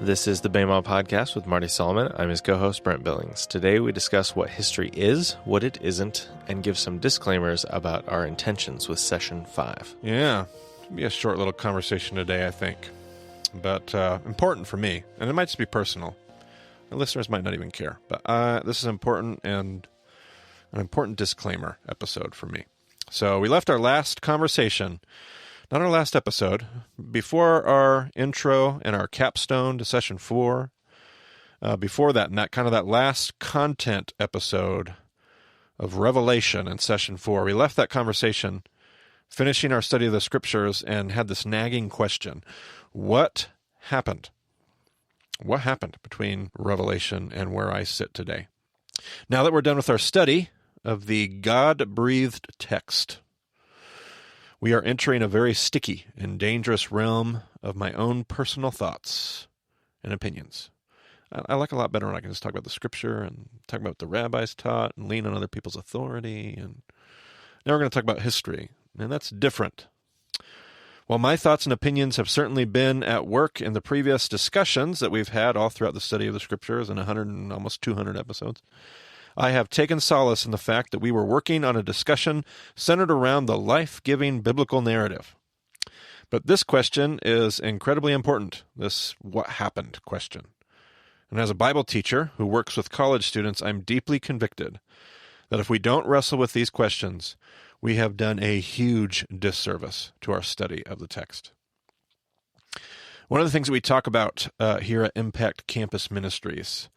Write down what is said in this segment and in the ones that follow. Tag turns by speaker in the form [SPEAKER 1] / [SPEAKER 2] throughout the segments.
[SPEAKER 1] This is the Bema Podcast with Marty Solomon. I'm his co-host, Brent Billings. Today we discuss what history is, what it isn't, and give some disclaimers about our intentions with Session 5.
[SPEAKER 2] Yeah, it'll be a short little conversation today, I think. But important for me, and it might just be personal. The listeners might not even care. But this is important and an important disclaimer episode for me. So we left our last conversation, not our last episode, before our intro and our capstone to Session 4. Before that, and that last content episode of Revelation in Session 4, we left that conversation finishing our study of the Scriptures and had this nagging question. What happened? What happened between Revelation and where I sit today? Now that we're done with our study of the God-breathed text, we are entering a very sticky and dangerous realm of my own personal thoughts and opinions. I like a lot better when I can just talk about the Scripture and talk about what the rabbis taught and lean on other people's authority. And now we're going to talk about history, and that's different. While my thoughts and opinions have certainly been at work in the previous discussions that we've had all throughout the study of the Scriptures in 100 and almost 200 episodes, I have taken solace in the fact that we were working on a discussion centered around the life-giving biblical narrative. But this question is incredibly important, this what happened question. And as a Bible teacher who works with college students, I'm deeply convicted that if we don't wrestle with these questions, we have done a huge disservice to our study of the text. One of the things that we talk about here at Impact Campus Ministries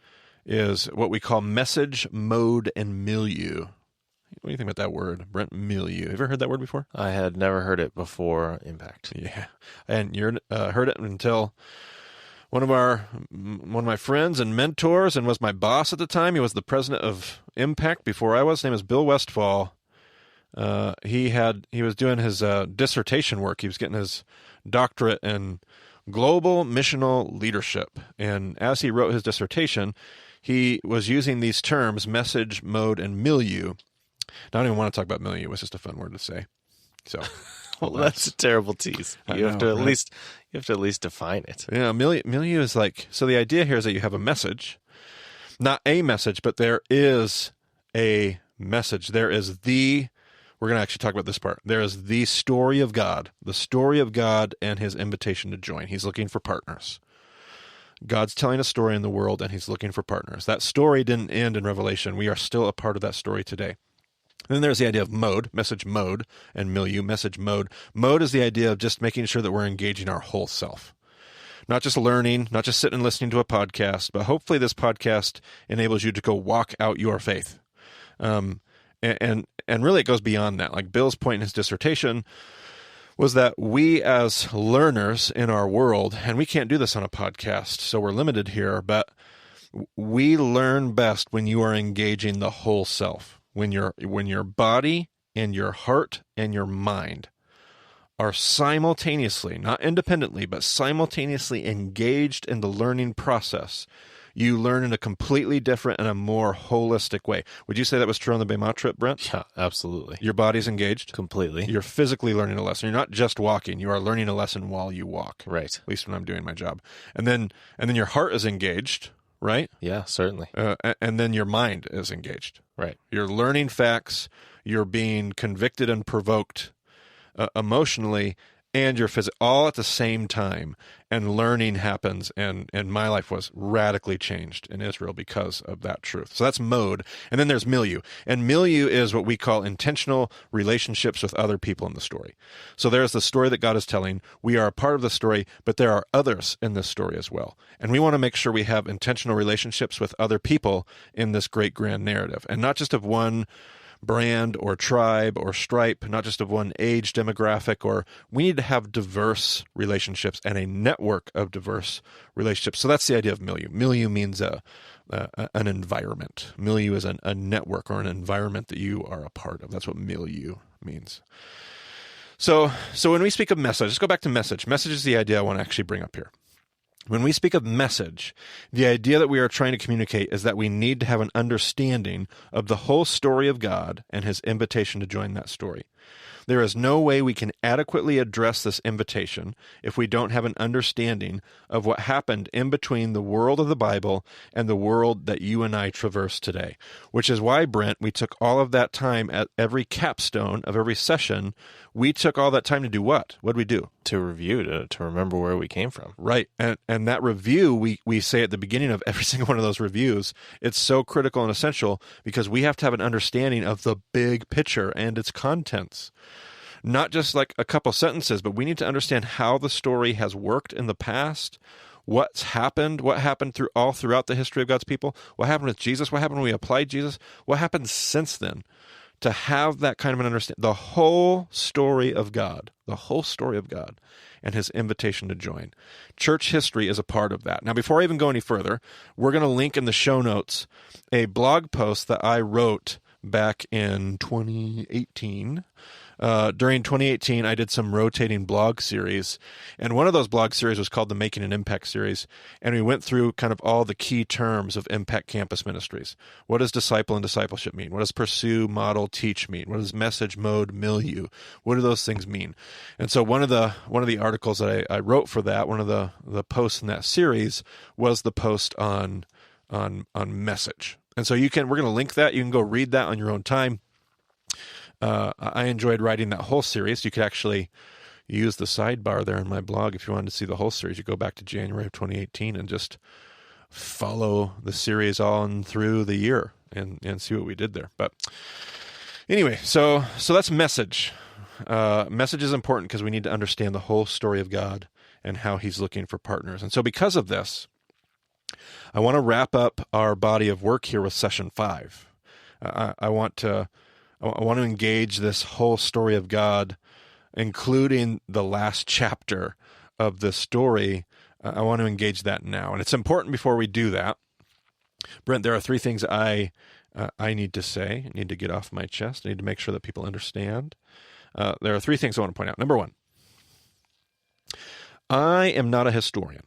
[SPEAKER 2] is what we call message, mode, and milieu. What do you think about that word, Brent? Milieu. Have you ever heard that word before?
[SPEAKER 1] I had never heard it before Impact.
[SPEAKER 2] Yeah, and you heard it until one of my friends and mentors, and was my boss at the time. He was the president of Impact before I was. His name is Bill Westfall. He was doing his dissertation work. He was getting his doctorate in global missional leadership, and as he wrote his dissertation, he was using these terms, message, mode, and milieu. Now, I don't even want to talk about milieu. It was just a fun word to say. So,
[SPEAKER 1] well, that's a terrible tease. You have to at least define it.
[SPEAKER 2] Yeah, milieu is like, so the idea here is that you have a message, not a message, but there is a message. There is we're going to actually talk about this part. There is the story of God and his invitation to join. He's looking for partners. God's telling a story in the world, and he's looking for partners. That story didn't end in Revelation. We are still a part of that story today. And then there's the idea of mode, message mode, and milieu, message mode. Mode is the idea of just making sure that we're engaging our whole self. Not just learning, not just sitting and listening to a podcast, but hopefully this podcast enables you to go walk out your faith. And really it goes beyond that. Like Bill's point in his dissertation was that we as learners in our world, and we can't do this on a podcast, so we're limited here, but we learn best when you are engaging the whole self. When your body and your heart and your mind are simultaneously, not independently, but simultaneously engaged in the learning process, you learn in a completely different and a more holistic way. Would you say that was true on the Bema trip, Brent?
[SPEAKER 1] Yeah, absolutely.
[SPEAKER 2] Your body's engaged?
[SPEAKER 1] Completely.
[SPEAKER 2] You're physically learning a lesson. You're not just walking. You are learning a lesson while you walk.
[SPEAKER 1] Right.
[SPEAKER 2] At least when I'm doing my job. And then your heart is engaged, right?
[SPEAKER 1] Yeah, certainly.
[SPEAKER 2] And then your mind is engaged.
[SPEAKER 1] Right.
[SPEAKER 2] You're learning facts. You're being convicted and provoked emotionally, and you're all at the same time, and learning happens, and my life was radically changed in Israel because of that truth. So that's mode. And then there's milieu. And milieu is what we call intentional relationships with other people in the story. So there's the story that God is telling. We are a part of the story, but there are others in this story as well. And we want to make sure we have intentional relationships with other people in this great grand narrative, and not just of one brand or tribe or stripe, not just of one age demographic, or we need to have diverse relationships and a network of diverse relationships. So that's the idea of milieu. Milieu means an environment. Milieu is a network or an environment that you are a part of. That's what milieu means. So when we speak of message, let's go back to message. Message is the idea I want to actually bring up here. When we speak of message, the idea that we are trying to communicate is that we need to have an understanding of the whole story of God and his invitation to join that story. There is no way we can adequately address this invitation if we don't have an understanding of what happened in between the world of the Bible and the world that you and I traverse today. Which is why, Brent, we took all of that time at every capstone of every session. We took all that time to do what? What did we do?
[SPEAKER 1] To review, to remember where we came from.
[SPEAKER 2] Right. And that review, we say at the beginning of every single one of those reviews, it's so critical and essential because we have to have an understanding of the big picture and its contents. Not just like a couple sentences, but we need to understand how the story has worked in the past, what happened throughout the history of God's people, what happened with Jesus, what happened when we applied Jesus, what happened since then. To have that kind of an understanding, the whole story of God, and his invitation to join. Church history is a part of that. Now, before I even go any further, we're going to link in the show notes a blog post that I wrote back in 2018. During 2018, I did some rotating blog series, and one of those blog series was called the Making an Impact series, and we went through kind of all the key terms of Impact Campus Ministries. What does disciple and discipleship mean? What does pursue, model, teach mean? What does message, mode, milieu? What do those things mean? And so one of the articles that I wrote for that, one of the posts in that series was the post on message. And so we're going to link that. You can go read that on your own time. I enjoyed writing that whole series. You could actually use the sidebar there in my blog if you wanted to see the whole series. You go back to January of 2018 and just follow the series on through the year and see what we did there. But anyway, so that's message. Message is important because we need to understand the whole story of God and how he's looking for partners. And so because of this, I want to wrap up our body of work here with session 5. I want to engage this whole story of God, including the last chapter of this story. I want to engage that now. And it's important before we do that, Brent, there are 3 things I need to say. I need to get off my chest. I need to make sure that people understand. There are 3 things I want to point out. Number 1, I am not a historian.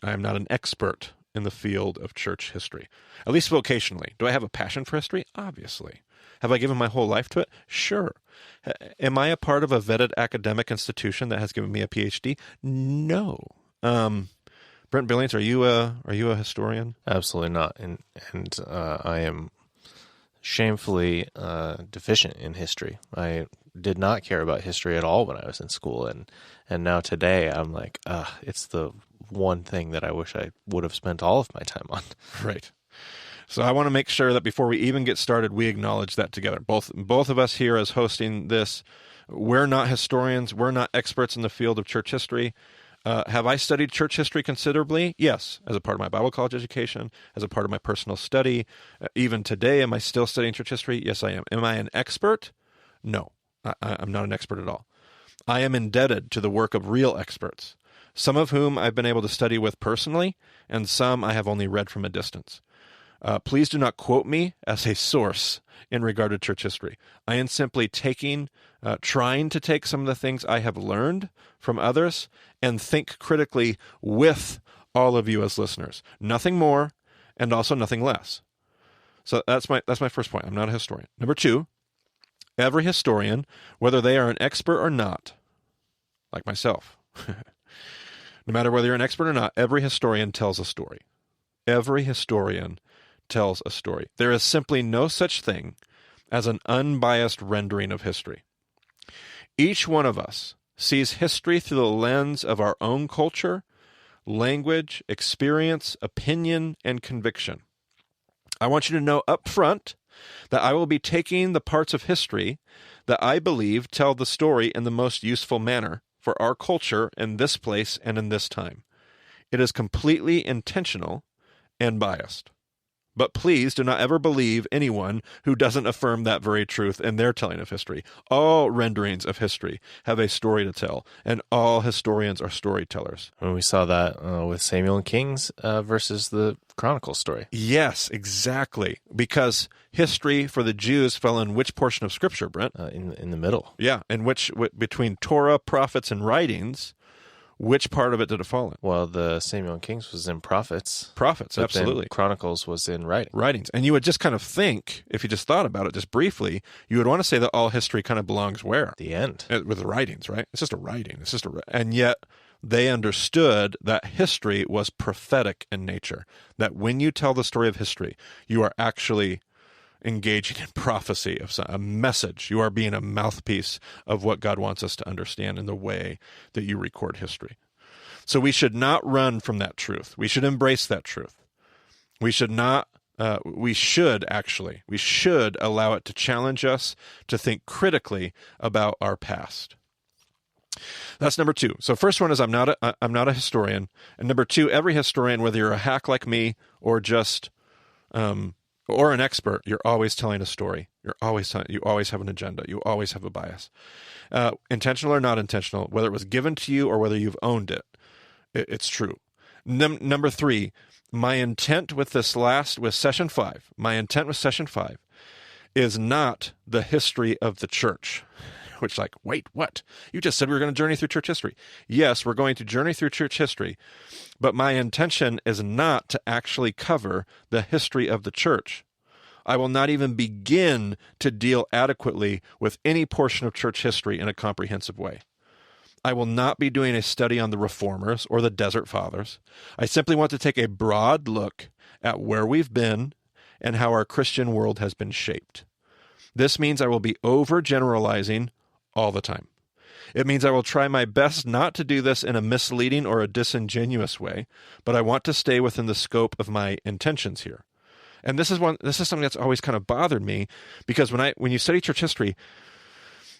[SPEAKER 2] I am not an expert in the field of church history, at least vocationally. Do I have a passion for history? Obviously. Have I given my whole life to it? Sure. Am I a part of a vetted academic institution that has given me a PhD? No. Brent Billings, are you a historian?
[SPEAKER 1] Absolutely not. And I am shamefully deficient in history. I did not care about history at all when I was in school, and now today I'm like, it's the one thing that I wish I would have spent all of my time on.
[SPEAKER 2] Right. So I want to make sure that before we even get started, we acknowledge that together. Both of us here as hosting this, we're not historians. We're not experts in the field of church history. Have I studied church history considerably? Yes, as a part of my Bible college education, as a part of my personal study. Even today, am I still studying church history? Yes, I am. Am I an expert? No, I'm not an expert at all. I am indebted to the work of real experts, some of whom I've been able to study with personally, and some I have only read from a distance. Please do not quote me as a source in regard to church history. I am simply trying to take some of the things I have learned from others and think critically with all of you as listeners. Nothing more and also nothing less. So that's my first point. I'm not a historian. Number 2, every historian, whether they are an expert or not, like myself, no matter whether you're an expert or not, every historian tells a story. Every historian tells a story. There is simply no such thing as an unbiased rendering of history. Each one of us sees history through the lens of our own culture, language, experience, opinion, and conviction. I want you to know up front that I will be taking the parts of history that I believe tell the story in the most useful manner for our culture in this place and in this time. It is completely intentional and biased. But please do not ever believe anyone who doesn't affirm that very truth in their telling of history. All renderings of history have a story to tell, and all historians are storytellers.
[SPEAKER 1] When we saw that with Samuel and Kings versus the Chronicles story.
[SPEAKER 2] Yes, exactly. Because history for the Jews fell in which portion of Scripture, Brent?
[SPEAKER 1] In the middle.
[SPEAKER 2] Yeah, in which between Torah, prophets, and writings, which part of it did it fall in?
[SPEAKER 1] Well, the Samuel and Kings was in prophets.
[SPEAKER 2] Prophets,
[SPEAKER 1] But
[SPEAKER 2] absolutely.
[SPEAKER 1] then Chronicles was in writing.
[SPEAKER 2] Writings. And you would just kind of think, if you just thought about it just briefly, you would want to say that all history kind of belongs where?
[SPEAKER 1] The end.
[SPEAKER 2] With the writings, right? It's just a writing. And yet they understood that history was prophetic in nature. That when you tell the story of history, you are actually engaging in prophecy of a message. You are being a mouthpiece of what God wants us to understand in the way that you record history. So we should not run from that truth. We should embrace that truth. We should not, we should allow it to challenge us to think critically about our past. That's number two. So first one is I'm not a historian. And number two, every historian, whether you're a hack like me or just, or an expert, you're always telling a story. You always have an agenda. You always have a bias. Intentional or not intentional, whether it was given to you or whether you've owned it, it's true. Number three, my intent with session 5, is not the history of the church. Which wait, what? You just said we were going to journey through church history. Yes, we're going to journey through church history, but my intention is not to actually cover the history of the church. I will not even begin to deal adequately with any portion of church history in a comprehensive way. I will not be doing a study on the Reformers or the Desert Fathers. I simply want to take a broad look at where we've been and how our Christian world has been shaped. This means I will be overgeneralizing all the time. It means I will try my best not to do this in a misleading or a disingenuous way, but I want to stay within the scope of my intentions here. And this is something that's always kind of bothered me, because when you study church history,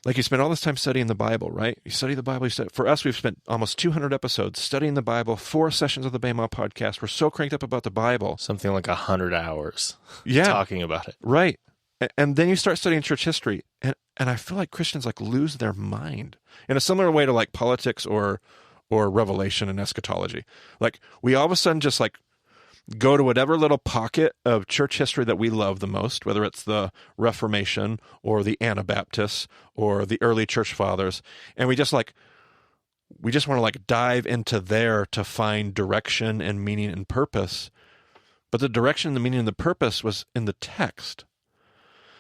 [SPEAKER 2] you spend all this time studying the Bible, right? You study the Bible. For us, we've spent almost 200 episodes studying the Bible, 4 sessions of the Bema podcast. We're so cranked up about the Bible.
[SPEAKER 1] Something like 100 hours
[SPEAKER 2] talking
[SPEAKER 1] about it.
[SPEAKER 2] Right. And then you start studying church history, and I feel like Christians lose their mind in a similar way to politics or Revelation and eschatology. We all of a sudden just go to whatever little pocket of church history that we love the most, whether it's the Reformation or the Anabaptists or the early church fathers, and we just want to dive into there to find direction and meaning and purpose. But the direction, the meaning, and the purpose was in the text.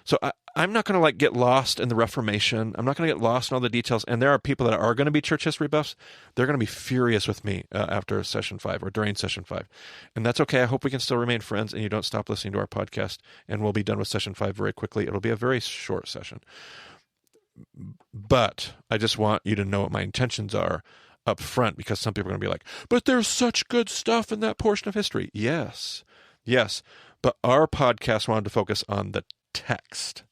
[SPEAKER 2] So I'm not going to get lost in the Reformation. I'm not going to get lost in all the details. And there are people that are going to be church history buffs. They're going to be furious with me after session 5 or during session 5. And that's okay. I hope we can still remain friends and you don't stop listening to our podcast. And we'll be done with session 5 very quickly. It'll be a very short session. But I just want you to know what my intentions are up front, because some people are going to be like, but there's such good stuff in that portion of history. Yes. But our podcast wanted to focus on the text.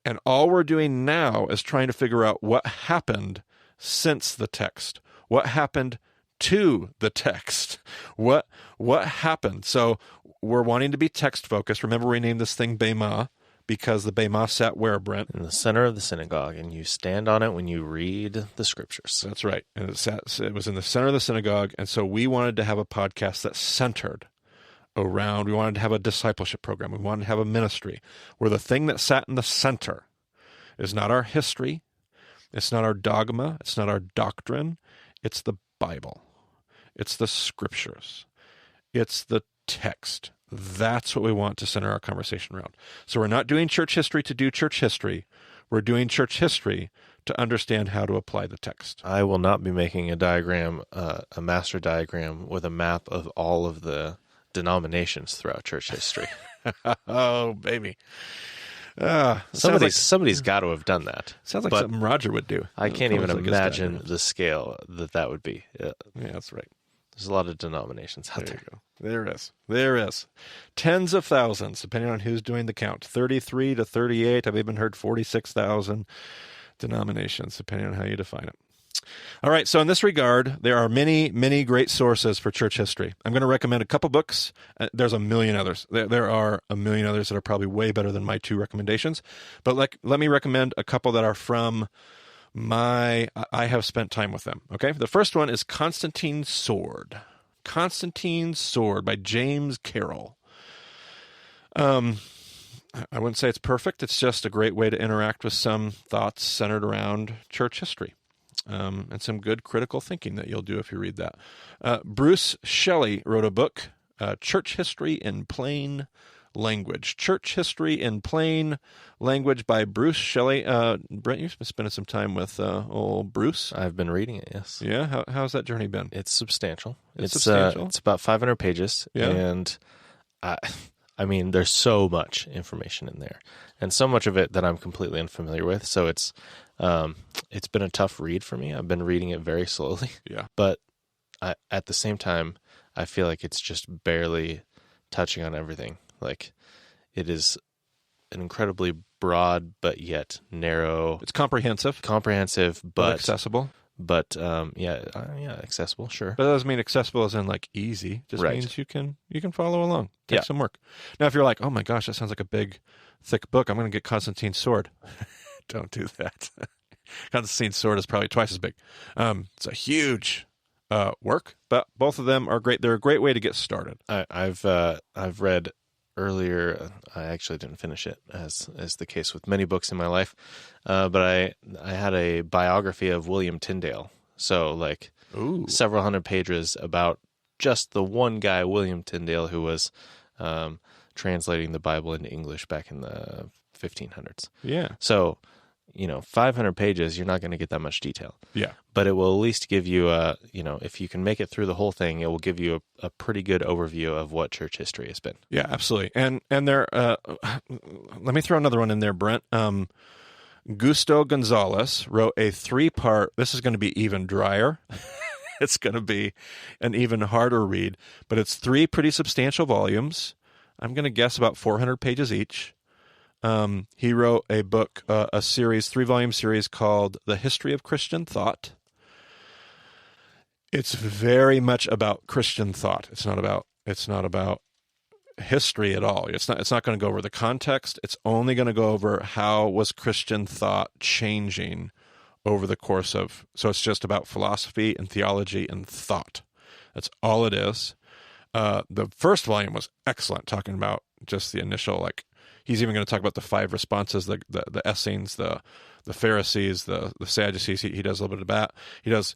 [SPEAKER 2] And all we're doing now is trying to figure out what happened since the text. What happened to the text? What happened? So we're wanting to be text focused. Remember, we named this thing Bema because the Bema sat where, Brent?
[SPEAKER 1] In the center of the synagogue, and you stand on it when you read the scriptures.
[SPEAKER 2] That's right. And it was in the center of the synagogue, and so we wanted to have a podcast that centered around, we wanted to have a discipleship program. We wanted to have a ministry where the thing that sat in the center is not our history. It's not our dogma. It's not our doctrine. It's the Bible. It's the scriptures. It's the text. That's what we want to center our conversation around. So we're not doing church history to do church history. We're doing church history to understand how to apply the text.
[SPEAKER 1] I will not be making a diagram, a master diagram with a map of all of the denominations throughout church history.
[SPEAKER 2] Oh, baby.
[SPEAKER 1] Somebody's got to have done that.
[SPEAKER 2] Sounds like something Roger would do.
[SPEAKER 1] I can't even imagine the scale that would be.
[SPEAKER 2] Yeah, that's right.
[SPEAKER 1] There's a lot of denominations out there.
[SPEAKER 2] There is. Tens of thousands, depending on who's doing the count. 33 to 38. I've even heard 46,000 denominations, depending on how you define it. All right, so in this regard, there are many, many great sources for church history. I'm going to recommend a couple books. There's a million others. There are a million others that are probably way better than my 2 recommendations. But let me recommend a couple that are from I have spent time with them. Okay, the first one is Constantine's Sword. Constantine's Sword by James Carroll. I wouldn't say it's perfect. It's just a great way to interact with some thoughts centered around church history. and some good critical thinking that you'll do if you read that. Bruce Shelley wrote a book, Church History in Plain Language. Church History in Plain Language by Bruce Shelley. Brent, you've been spending some time with old Bruce.
[SPEAKER 1] I've been reading it, yes.
[SPEAKER 2] Yeah? How's that journey been?
[SPEAKER 1] It's substantial.
[SPEAKER 2] It's substantial?
[SPEAKER 1] It's about 500 pages,
[SPEAKER 2] Yeah.
[SPEAKER 1] and I mean, there's so much information in there, and so much of it that I'm completely unfamiliar with, so it's been a tough read for me. I've been reading it very slowly.
[SPEAKER 2] Yeah.
[SPEAKER 1] But at the same time, I feel like it's just barely touching on everything. Like, it is an incredibly broad but yet narrow,
[SPEAKER 2] It's comprehensive,
[SPEAKER 1] but
[SPEAKER 2] but accessible.
[SPEAKER 1] accessible, sure.
[SPEAKER 2] But that doesn't mean accessible as in like easy. Just
[SPEAKER 1] Right.
[SPEAKER 2] means you can follow along. Take
[SPEAKER 1] Yeah.
[SPEAKER 2] some work. Now, if you're like, oh my gosh, that sounds like a big, thick book, I'm going to get Constantine's sword. Don't do that. Constantine's sword is probably twice as big. It's a huge work, but both of them are great. They're a great way to get started.
[SPEAKER 1] I've read earlier. I actually didn't finish it, as the case with many books in my life. But I had a biography of William Tyndale. So like
[SPEAKER 2] Ooh.
[SPEAKER 1] several hundred pages about just the one guy, William Tyndale, who was translating the Bible into English back in the 1500s.
[SPEAKER 2] Yeah.
[SPEAKER 1] So, 500 pages, you're not going to get that much detail.
[SPEAKER 2] Yeah.
[SPEAKER 1] But it will at least give you if you can make it through the whole thing, it will give you a pretty good overview of what church history has been.
[SPEAKER 2] Yeah, absolutely. And there, let me throw another one in there, Brent. Gusto Gonzalez wrote a 3-part, this is going to be even drier. It's going to be an even harder read, but it's 3 pretty substantial volumes. I'm going to guess about 400 pages each. He wrote a book, a series, 3-volume series called The History of Christian Thought. It's very much about Christian thought. It's not about history at all. It's not going to go over the context. It's only going to go over how was Christian thought changing over the course of, so it's just about philosophy and theology and thought. That's all it is. The first volume was excellent, talking about just the initial, like, he's even going to talk about the 5 responses, the Essenes, the Pharisees, the Sadducees. He does a little bit of that. He does,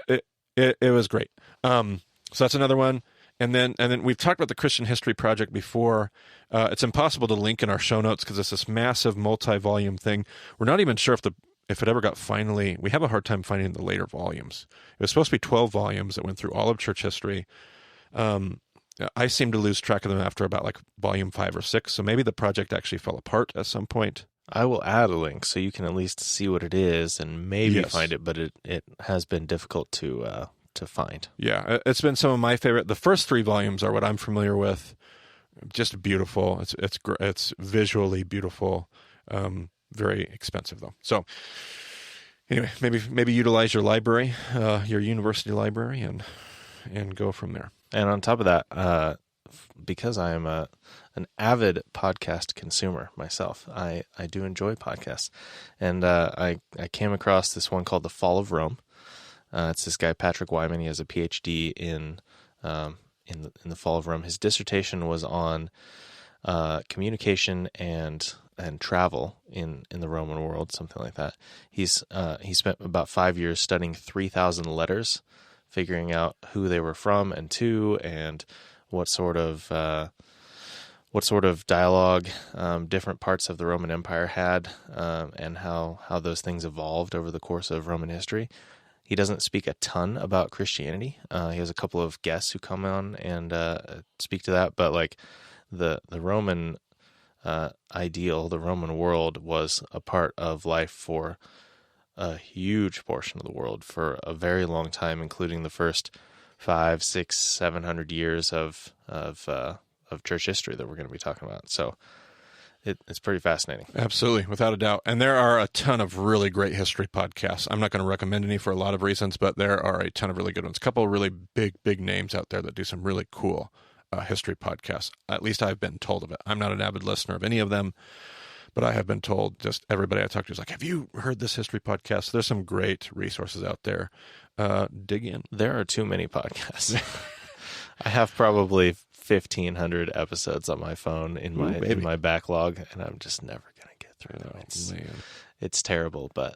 [SPEAKER 2] it was great. So that's another one. And then we've talked about the Christian History Project before. It's impossible to link in our show notes because it's this massive multi-volume thing. We're not even sure if it ever got finally. We have a hard time finding the later volumes. It was supposed to be 12 volumes that went through all of church history. I seem to lose track of them after about like volume 5 or 6. So maybe the project actually fell apart at some point.
[SPEAKER 1] I will add a link so you can at least see what it is and maybe
[SPEAKER 2] Yes.
[SPEAKER 1] find it, but it has been difficult to find.
[SPEAKER 2] Yeah, it's been some of my favorite. The first 3 volumes are what I'm familiar with. Just beautiful. It's visually beautiful. Very expensive though. So anyway, maybe utilize your library, your university library, and go from there.
[SPEAKER 1] And on top of that, because I am an avid podcast consumer myself, I do enjoy podcasts, and I came across this one called The Fall of Rome. It's this guy Patrick Wyman. He has a PhD in the Fall of Rome. His dissertation was on communication and travel in the Roman world, something like that. He spent about 5 years studying 3,000 letters, figuring out who they were from and to, and what sort of dialogue different parts of the Roman Empire had, and how those things evolved over the course of Roman history. He doesn't speak a ton about Christianity. He has a couple of guests who come on and speak to that, but like the Roman ideal, the Roman world was a part of life for a huge portion of the world for a very long time, including the first 500, 600, 700 years of church history that we're going to be talking about. So it's pretty fascinating.
[SPEAKER 2] Absolutely, without a doubt. And there are a ton of really great history podcasts. I'm not going to recommend any for a lot of reasons, but there are a ton of really good ones. A couple of really big names out there that do some really cool history podcasts. At least I've been told of it. I'm not an avid listener of any of them, but I have been told, just everybody I talk to is like, have you heard this history podcast? There's some great resources out there. Dig in.
[SPEAKER 1] There are too many podcasts. I have probably 1,500 episodes on my phone in my backlog, and I'm just never going to get through them. It's terrible, but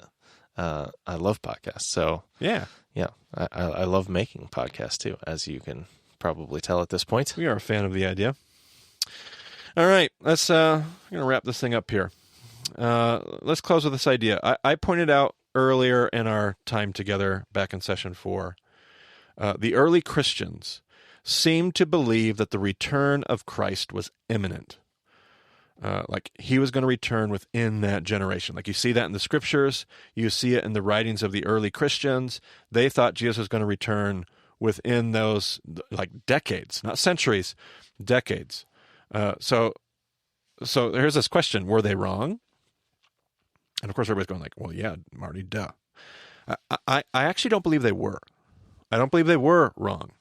[SPEAKER 1] I love podcasts. So
[SPEAKER 2] Yeah.
[SPEAKER 1] yeah, I love making podcasts too, as you can probably tell at this point.
[SPEAKER 2] We are a fan of the idea. All right, let's I'm going to wrap this thing up here. Let's close with this idea. I pointed out earlier in our time together back in session 4, the early Christians seemed to believe that the return of Christ was imminent. Like he was going to return within that generation. Like you see that in the scriptures. You see it in the writings of the early Christians. They thought Jesus was going to return within those like decades, not centuries, decades. So here's this question: were they wrong? And of course, everybody's going like, "Well, yeah, Marty, duh." I actually don't believe they were. I don't believe they were wrong.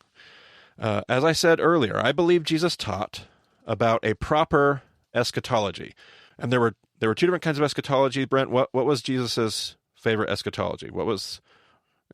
[SPEAKER 2] As I said earlier, I believe Jesus taught about a proper eschatology, and there were two different kinds of eschatology. Brent, what was Jesus's favorite eschatology? What was,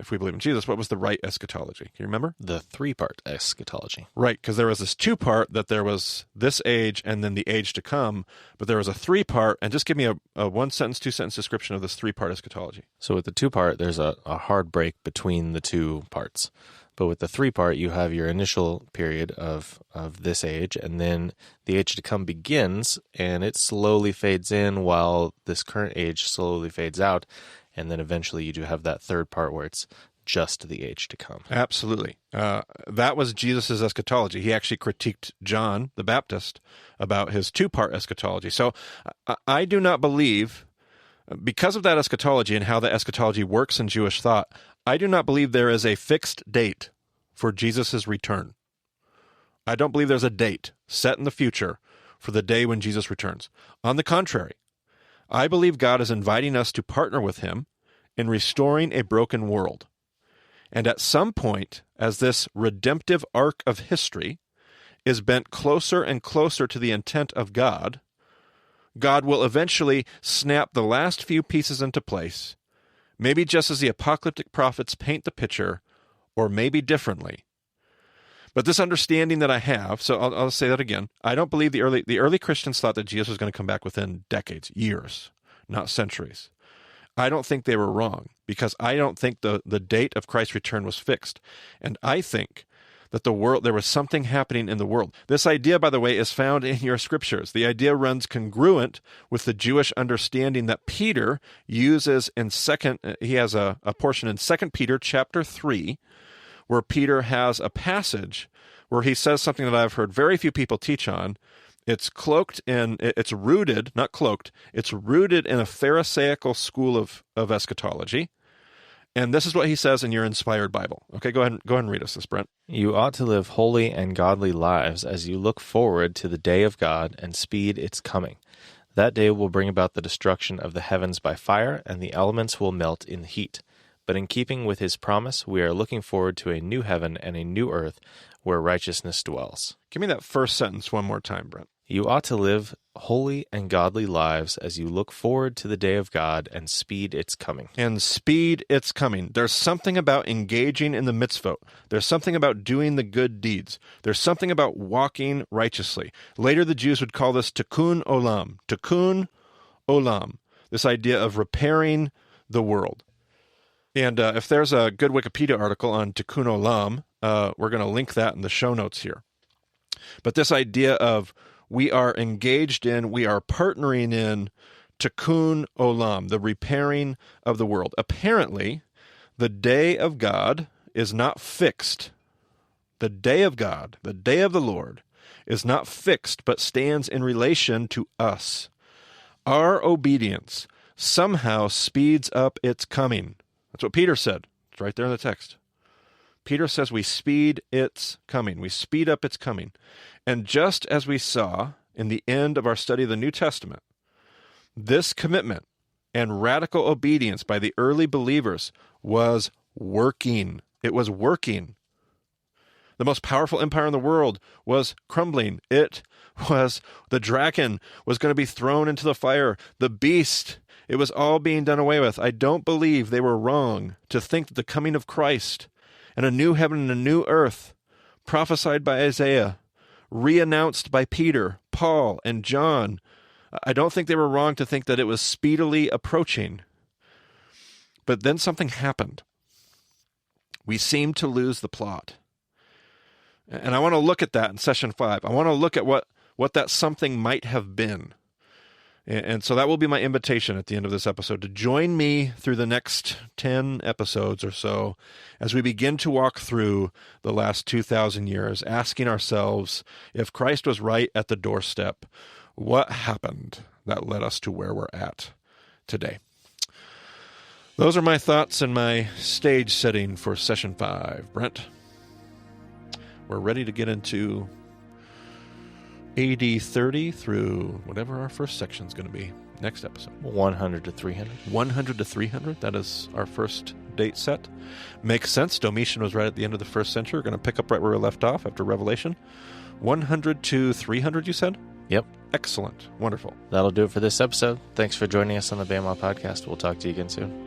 [SPEAKER 2] if we believe in Jesus, what was the right eschatology? Can you remember?
[SPEAKER 1] The 3-part eschatology.
[SPEAKER 2] Right, because there was this 2-part that there was this age and then the age to come, but there was a 3-part, and just give me a 1-sentence, 2-sentence description of this 3-part eschatology.
[SPEAKER 1] So with the 2-part, there's a hard break between the 2 parts. But with the 3-part, you have your initial period of this age, and then the age to come begins, and it slowly fades in while this current age slowly fades out. And then eventually you do have that 3rd part where it's just the age to come.
[SPEAKER 2] Absolutely. That was Jesus' eschatology. He actually critiqued John the Baptist about his 2-part eschatology. So I do not believe, because of that eschatology and how the eschatology works in Jewish thought, I do not believe there is a fixed date for Jesus' return. I don't believe there's a date set in the future for the day when Jesus returns. On the contrary, I believe God is inviting us to partner with him in restoring a broken world. And at some point, as this redemptive arc of history is bent closer and closer to the intent of God, God will eventually snap the last few pieces into place, maybe just as the apocalyptic prophets paint the picture, or maybe differently. But this understanding that I have, so I'll say that again, I don't believe the early Christians thought that Jesus was going to come back within decades, years, not centuries. I don't think they were wrong, because I don't think the date of Christ's return was fixed. And I think that there was something happening in the world. This idea, by the way, is found in your scriptures. The idea runs congruent with the Jewish understanding that Peter uses in he has a portion in 2 Peter chapter 3, where Peter has a passage where he says something that I've heard very few people teach on. It's rooted in a Pharisaical school of eschatology. And this is what he says in your inspired Bible. Okay, go ahead and read us this, Brent.
[SPEAKER 1] You ought to live holy and godly lives as you look forward to the day of God and speed its coming. That day will bring about the destruction of the heavens by fire, and the elements will melt in the heat. But in keeping with his promise, we are looking forward to a new heaven and a new earth where righteousness dwells.
[SPEAKER 2] Give me that first sentence one more time, Brent.
[SPEAKER 1] You ought to live holy and godly lives as you look forward to the day of God and speed its coming.
[SPEAKER 2] And speed its coming. There's something about engaging in the mitzvot. There's something about doing the good deeds. There's something about walking righteously. Later, the Jews would call this tikkun olam. Tikkun olam. This idea of repairing the world. And if there's a good Wikipedia article on tikkun olam, we're going to link that in the show notes here. But this idea of we are partnering in tikkun olam, the repairing of the world. Apparently, the day of God is not fixed. The day of God, the day of the Lord, is not fixed, but stands in relation to us. Our obedience somehow speeds up its coming. That's what Peter said. It's right there in the text. Peter says we speed its coming. We speed up its coming. And just as we saw in the end of our study of the New Testament, this commitment and radical obedience by the early believers was working. It was working. The most powerful empire in the world was crumbling. The dragon was going to be thrown into the fire. The beast, it was all being done away with. I don't believe they were wrong to think that the coming of Christ and a new heaven and a new earth, prophesied by Isaiah, re-announced by Peter, Paul, and John, I don't think they were wrong to think that it was speedily approaching. But then something happened. We seemed to lose the plot. And I want to look at that in session 5. I want to look at what that something might have been. And so that will be my invitation at the end of this episode, to join me through the next 10 episodes or so as we begin to walk through the last 2,000 years, asking ourselves, if Christ was right at the doorstep, what happened that led us to where we're at today? Those are my thoughts and my stage setting for session 5. Brent, we're ready to get into AD 30 through whatever our first section is going to be next episode.
[SPEAKER 1] 100 to 300.
[SPEAKER 2] 100 to 300. That is our first date set. Makes sense. Domitian was right at the end of the first century. We're going to pick up right where we left off after Revelation. 100 to 300, you said?
[SPEAKER 1] Yep.
[SPEAKER 2] Excellent. Wonderful.
[SPEAKER 1] That'll do it for this episode. Thanks for joining us on the BAMA podcast. We'll talk to you again soon.